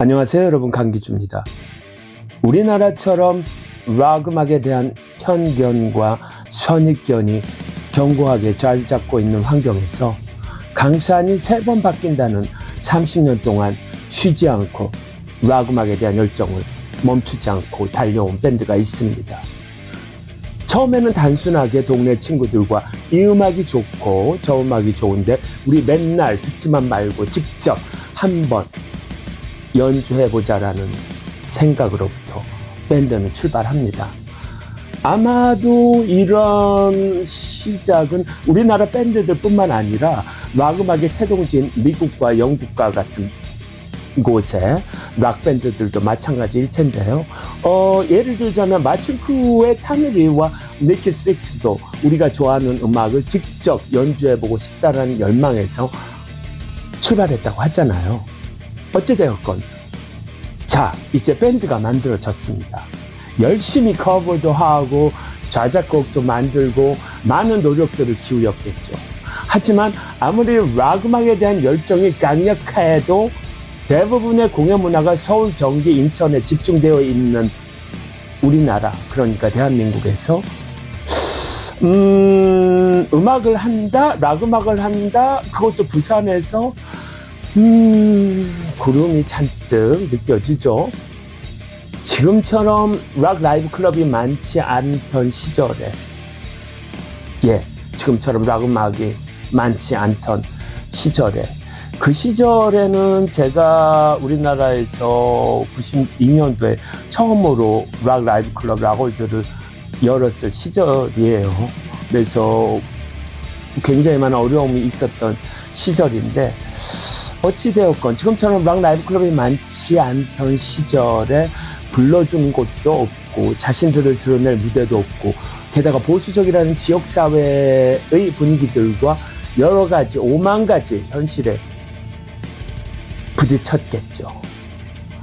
안녕하세요 여러분, 강기주입니다. 우리나라처럼 락 음악에 대한 편견과 선입견이 견고하게 자리 잡고 있는 환경에서 강산이 3번 바뀐다는 30년 동안 쉬지 않고 락 음악에 대한 열정을 멈추지 않고 달려온 밴드가 있습니다. 처음에는 단순하게 동네 친구들과 이 음악이 좋고 저 음악이 좋은데 우리 맨날 듣지만 말고 직접 한번 연주해보자라는 생각으로부터 밴드는 출발합니다. 아마도 이런 시작은 우리나라 밴드들 뿐만 아니라 락 음악의 태동지인 미국과 영국과 같은 곳의 락 밴드들도 마찬가지일 텐데요. 예를 들자면 마춘크의 타미리와 니키 식스도 우리가 좋아하는 음악을 직접 연주해보고 싶다라는 열망에서 출발했다고 하잖아요. 어찌되었건 자, 이제 밴드가 만들어졌습니다. 열심히 커버도 하고 자작곡도 만들고 많은 노력들을 기울였겠죠. 하지만 아무리 락 음악에 대한 열정이 강력해도 대부분의 공연 문화가 서울, 경기, 인천에 집중되어 있는 우리나라, 그러니까 대한민국에서 음악을 한다, 락 음악을 한다, 그것도 부산에서 구름이 잔뜩 느껴지죠. 지금처럼 락 라이브 클럽이 많지 않던 시절에, 지금처럼 락 음악이 많지 않던 시절에, 그 시절에는 제가 우리나라에서 92년도에 처음으로 락 라이브 클럽 락월드를 열었을 시절이에요. 그래서 굉장히 많은 어려움이 있었던 시절인데, 어찌되었건 지금처럼 락 라이브 클럽이 많지 않던 시절에 불러준 곳도 없고 자신들을 드러낼 무대도 없고, 게다가 보수적이라는 지역사회의 분위기들과 여러 가지 5만 가지 현실에 부딪혔겠죠.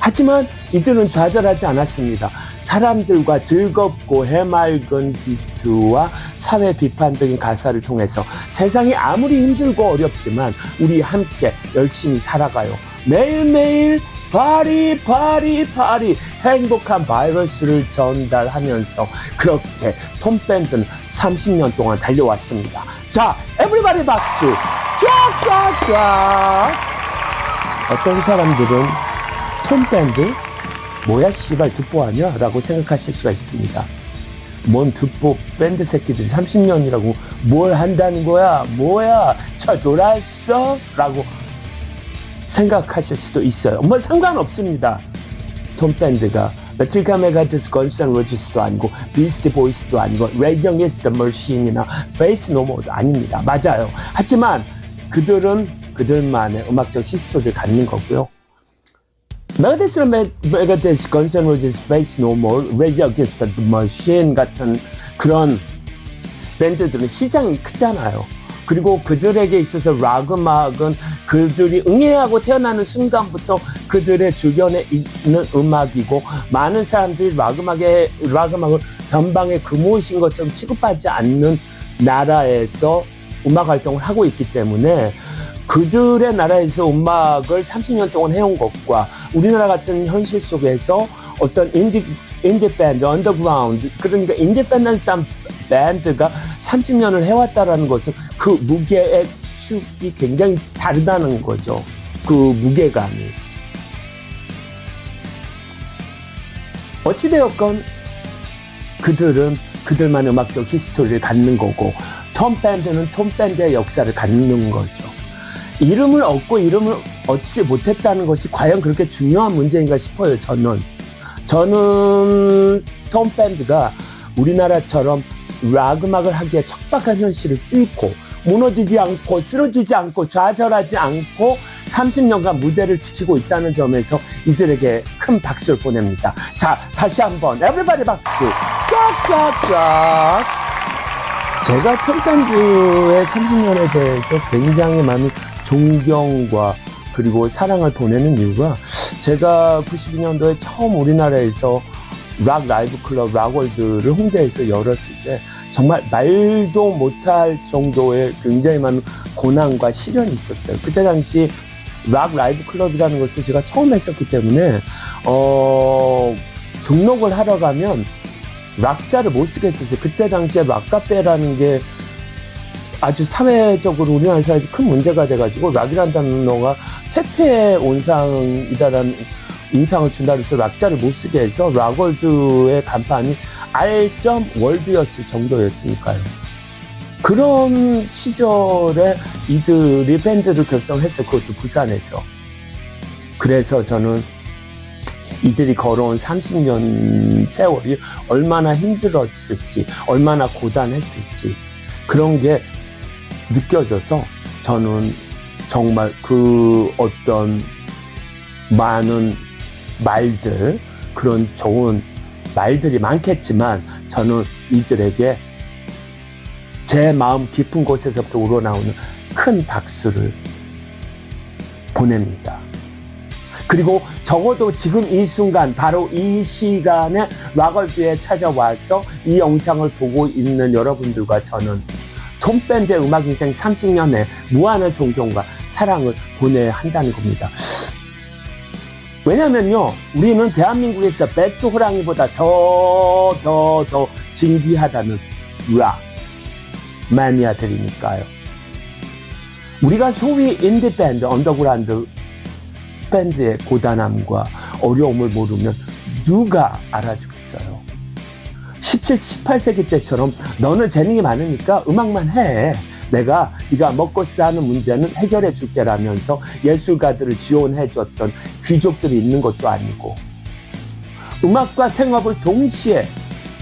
하지만 이들은 좌절하지 않았습니다. 사람들과 즐겁고 해맑은 비트와 사회 비판적인 가사를 통해서 세상이 아무리 힘들고 어렵지만 우리 함께 열심히 살아가요. 매일매일 파리 행복한 바이러스를 전달하면서 그렇게 톰 밴드는 30년 동안 달려왔습니다. 자, 에브리바디 박수! 쫙쫙쫙! 어떤 사람들은 톰 밴드? 뭐야 씨발 듣보 아니야? 라고 생각하실 수가 있습니다. 뭔 듣보 밴드 새끼들이 30년이라고 뭘 한다는 거야? 뭐야? 저 돌았어? 라고 생각하실 수도 있어요. 뭐 상관없습니다. 톰 밴드가 메탈리카, 메가데스, 건스 앤 로지스도 아니고 비스티 보이스도 아니고 레이지 어게인스트 더 머신이나 페이스 노 모도 아닙니다. 맞아요. 하지만 그들은 그들만의 음악적 히스토리를 갖는 거고요. 메가데스, 건스 앤 로지스, 페이스 노 모어, 레이지 어게인스트 더 머신 같은 그런 밴드들은 시장이 크잖아요. 그리고 그들에게 있어서 락 음악은 그들이 응애하고 태어나는 순간부터 그들의 주변에 있는 음악이고, 많은 사람들이 락 음악을 변방의 금오신 것처럼 취급하지 않는 나라에서 음악 활동을 하고 있기 때문에 그들의 나라에서 음악을 30년 동안 해온 것과 우리나라 같은 현실 속에서 어떤 인디 밴드, 언더그라운드, 그러니까 인디펜던트 밴드가 30년을 해왔다라는 것은 그 무게의 축이 굉장히 다르다는 거죠. 그 무게감이. 어찌되었건 그들은 그들만의 음악적 히스토리를 갖는 거고, 톰 밴드는 톰 밴드의 역사를 갖는 거죠. 이름을 얻고 이름을 얻지 못했다는 것이 과연 그렇게 중요한 문제인가 싶어요. 저는 톰 밴드가 우리나라처럼 락 음악을 하기에 척박한 현실을 뚫고 무너지지 않고 쓰러지지 않고 좌절하지 않고 30년간 무대를 지키고 있다는 점에서 이들에게 큰 박수를 보냅니다. 자, 다시 한번 에브리바디 박수! 쫙쫙쫙! 제가 톰 밴드의 30년에 대해서 굉장히 많은 존경과 그리고 사랑을 보내는 이유가, 제가 92년도에 처음 우리나라에서 락 라이브 클럽 락월드를 홍대에서 열었을 때 정말 말도 못할 정도의 굉장히 많은 고난과 시련이 있었어요. 그때 당시 락 라이브 클럽이라는 것을 제가 처음 했었기 때문에 등록을 하러 가면 락자를 못 쓰겠었어요. 그때 당시에 락카페라는 게 아주 사회적으로 우리나라 사회에서 큰 문제가 돼가지고 락이라는 단어가 퇴폐의 온상이다라는 인상을 준다고 해서 락자를 못 쓰게 해서 락월드의 간판이 R.월드였을 정도였으니까요. 그런 시절에 이들이 밴드를 결성했어요. 그것도 부산에서. 그래서 저는 이들이 걸어온 30년 세월이 얼마나 힘들었을지, 얼마나 고단했을지 그런 게 느껴져서 저는 정말 그 어떤 많은 말들, 그런 좋은 말들이 많겠지만 저는 이들에게 제 마음 깊은 곳에서부터 우러나오는 큰 박수를 보냅니다. 그리고 적어도 지금 이 순간, 바로 이 시간에 락월드에 찾아와서 이 영상을 보고 있는 여러분들과 저는 톰밴드의 음악 인생 30년의 무한한 존경과 사랑을 보내야 한다는 겁니다. 왜냐면요, 우리는 대한민국에서 백두 호랑이보다 더 진귀하다는 락 매니아들이니까요. 우리가 소위 인디밴드, 언더그라운드 밴드의 고단함과 어려움을 모르면 누가 알아주겠어요. 17, 18세기 때처럼 너는 재능이 많으니까 음악만 해. 내가 네가 먹고 사는 문제는 해결해 줄게 라면서 예술가들을 지원해줬던 귀족들이 있는 것도 아니고, 음악과 생업을 동시에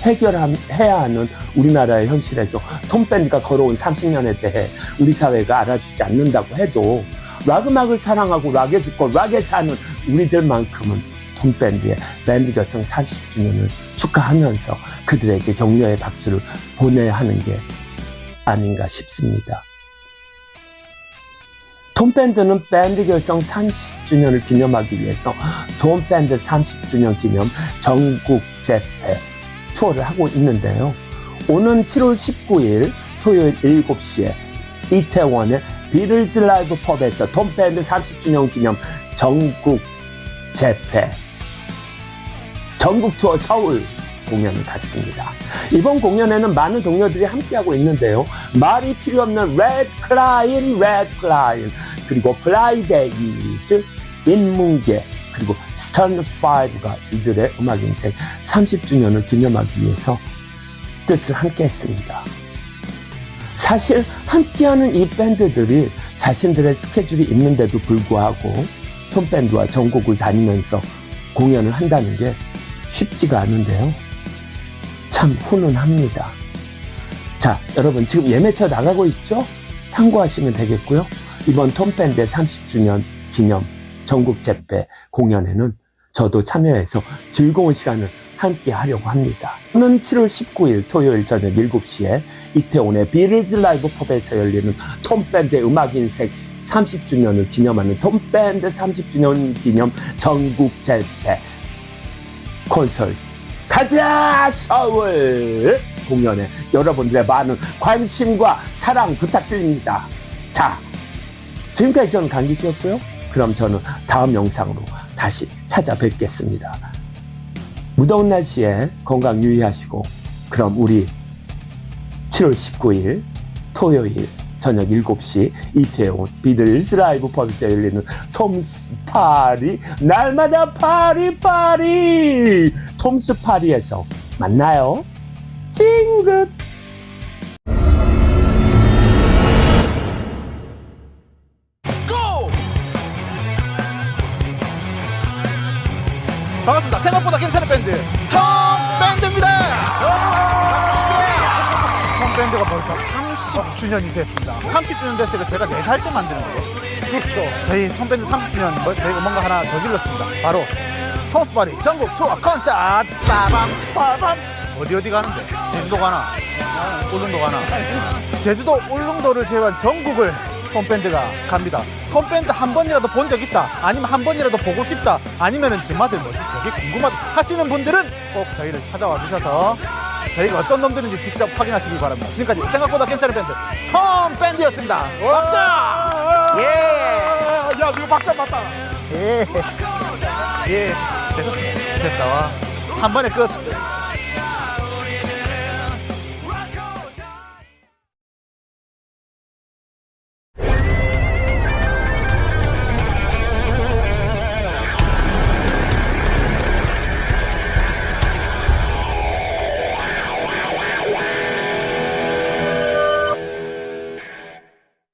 해결해야 하는 우리나라의 현실에서 톰밴드가 걸어온 30년에 대해 우리 사회가 알아주지 않는다고 해도 락 음악을 사랑하고 락에 죽고 락에 사는 우리들만큼은 톰밴드의 밴드 결성 30주년을 축하하면서 그들에게 격려의 박수를 보내야 하는 게 아닌가 싶습니다. 톰밴드는 밴드 결성 30주년을 기념하기 위해서 톰밴드 30주년 기념 전국 재패 투어를 하고 있는데요. 오는 7월 19일 토요일 7시에 이태원의 비틀즈 라이브 펍에서 톰밴드 30주년 기념 전국 재패 전국 투어 서울 공연을 갖습니다. 이번 공연에는 많은 동료들이 함께하고 있는데요. 말이 필요 없는 레드 클라인, 그리고 플라이데이즈, 인문계, 그리고 스턴5가 이들의 음악 인생 30주년을 기념하기 위해서 뜻을 함께 했습니다. 사실 함께하는 이 밴드들이 자신들의 스케줄이 있는데도 불구하고 톰밴드와 전국을 다니면서 공연을 한다는 게 쉽지가 않은데요. 참 훈훈합니다. 자, 여러분 지금 예매처 나가고 있죠? 참고하시면 되겠고요. 이번 톰밴드의 30주년 기념 전국 재패 공연에는 저도 참여해서 즐거운 시간을 함께 하려고 합니다. 오는 7월 19일 토요일 저녁 7시에 이태원의 비틀즈 라이브 펍에서 열리는 톰밴드의 음악 인생 30주년을 기념하는 톰밴드 30주년 기념 전국 재패 콘서트 가자 서울 공연에 여러분들의 많은 관심과 사랑 부탁드립니다. 자, 지금까지 저는 강기지였고요. 그럼 저는 다음 영상으로 다시 찾아뵙겠습니다. 무더운 날씨에 건강 유의하시고, 그럼 우리 7월 19일 토요일 저녁 7시 이태원 비틀즈 라이브 펍에서 열리는 톰스 파리, 날마다 파리 톰스 파리에서 만나요. 찡긋. 반갑습니다. 생각보다 괜찮은 밴드 톰밴드입니다. 톰밴드가 벌써 30주년이 됐습니다. 30주년 됐을 때 제가 4살 때 만드는 거예요. 그렇죠. 저희 톰밴드 30주년 저희가 뭔가 하나 저질렀습니다. 바로 톰스파리 전국 투어 콘서트. 빠밤 어디 가는데? 제주도 가나? 울릉도 가나? 제주도 울릉도를 제외한 전국을 톰밴드가 갑니다. 톰밴드 한 번이라도 본 적 있다, 아니면 한 번이라도 보고 싶다, 아니면은 정말들 뭐지 되게 궁금하다 하시는 분들은 꼭 저희를 찾아와 주셔서 저희가 어떤 놈들인지 직접 확인하시기 바랍니다. 지금까지 생각보다 괜찮은 밴드 톰밴드였습니다. 박수! 예! 야, 누가 박자 맞다. 예. 예. 대사와 한 번에 끝.